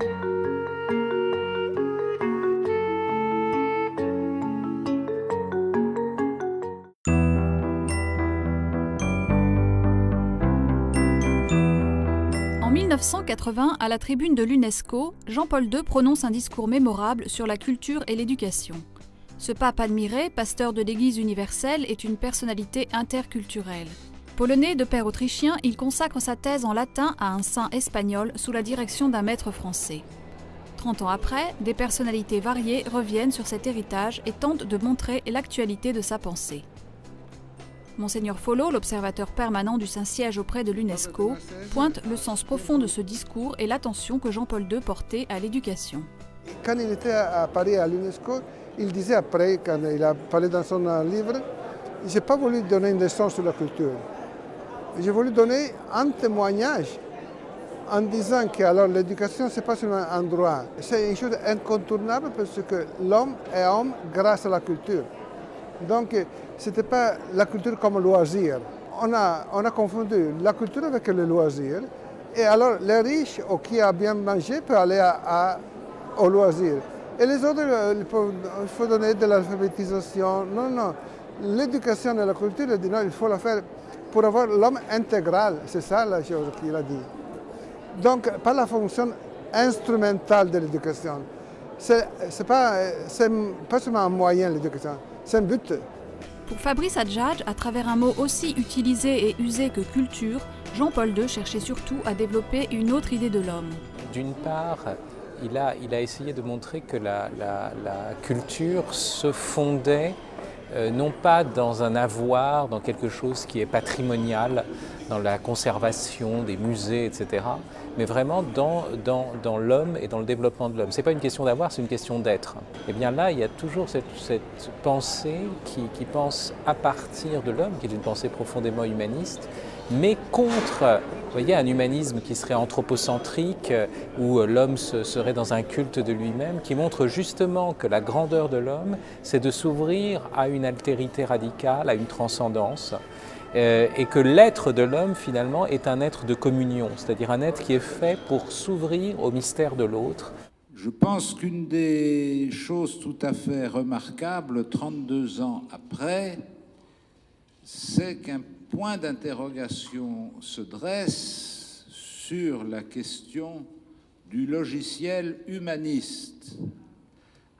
En 1980, à la tribune de l'UNESCO, Jean-Paul II prononce un discours mémorable sur la culture et l'éducation. Ce pape admiré, pasteur de l'Église universelle, est une personnalité interculturelle. Polonais de père autrichien, il consacre sa thèse en latin à un saint espagnol sous la direction d'un maître français. 30 ans après, des personnalités variées reviennent sur cet héritage et tentent de montrer l'actualité de sa pensée. Monseigneur Follo, l'observateur permanent du Saint-Siège auprès de l'UNESCO, pointe le sens profond de ce discours et l'attention que Jean-Paul II portait à l'éducation. Quand il était à Paris à l'UNESCO, il disait après, quand il a parlé dans son livre, « Je n'ai pas voulu donner une leçon sur la culture. J'ai voulu donner un témoignage en disant que l'éducation, ce n'est pas seulement un droit, c'est une chose incontournable parce que l'homme est homme grâce à la culture. Donc, ce n'était pas la culture comme loisir. On a confondu la culture avec le loisir. Et alors, les riches ou qui a bien mangé peuvent aller au loisir. Et les autres, il faut donner de l'alphabétisation. Non. L'éducation et la culture, il faut la faire pour avoir l'homme intégral. C'est ça la chose qu'il a dit. Donc, pas la fonction instrumentale de l'éducation. C'est pas seulement un moyen, l'éducation. C'est un but. Pour Fabrice Adjadj, à travers un mot aussi utilisé et usé que culture, Jean-Paul II cherchait surtout à développer une autre idée de l'homme. D'une part, il a essayé de montrer que la culture se fondait non pas dans un avoir, dans quelque chose qui est patrimonial, dans la conservation des musées, etc., mais vraiment dans l'homme et dans le développement de l'homme. Ce n'est pas une question d'avoir, c'est une question d'être. Et bien là, il y a toujours cette pensée qui pense à partir de l'homme, qui est une pensée profondément humaniste, mais contre, vous voyez, un humanisme qui serait anthropocentrique, où l'homme serait dans un culte de lui-même, qui montre justement que la grandeur de l'homme, c'est de s'ouvrir à une altérité radicale, à une transcendance, et que l'être de l'homme, finalement, est un être de communion, c'est-à-dire un être qui est fait pour s'ouvrir au mystère de l'autre. Je pense qu'une des choses tout à fait remarquables, 32 ans après, c'est qu'un point d'interrogation se dresse sur la question du logiciel humaniste.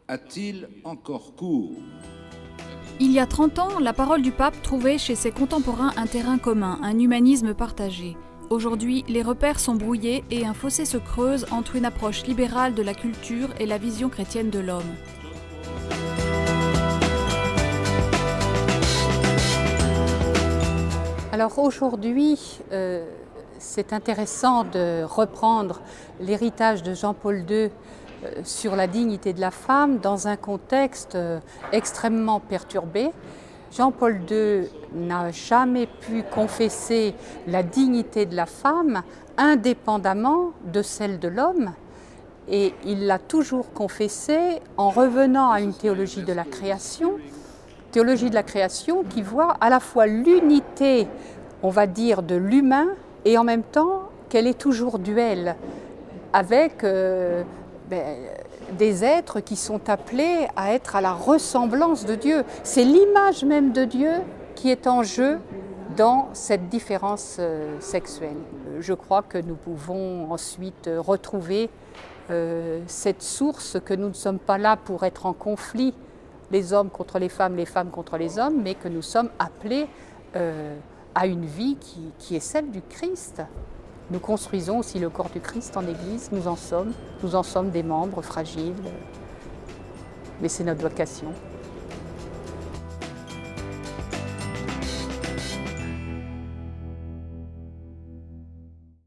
A-t-il encore cours ? Il y a 30 ans, la parole du pape trouvait chez ses contemporains un terrain commun, un humanisme partagé. Aujourd'hui, les repères sont brouillés et un fossé se creuse entre une approche libérale de la culture et la vision chrétienne de l'homme. Alors aujourd'hui, c'est intéressant de reprendre l'héritage de Jean-Paul II sur la dignité de la femme dans un contexte extrêmement perturbé. Jean-Paul II n'a jamais pu confesser la dignité de la femme indépendamment de celle de l'homme, et il l'a toujours confessée en revenant à une théologie de la création qui voit à la fois l'unité, on va dire, de l'humain, et en même temps qu'elle est toujours duel avec des êtres qui sont appelés à être à la ressemblance de Dieu. C'est l'image même de Dieu qui est en jeu dans cette différence sexuelle. Je crois que nous pouvons ensuite retrouver cette source, que nous ne sommes pas là pour être en conflit, les hommes contre les femmes contre les hommes, mais que nous sommes appelés à une vie qui est celle du Christ. Nous construisons aussi le corps du Christ en Église, nous en sommes des membres fragiles, mais c'est notre vocation.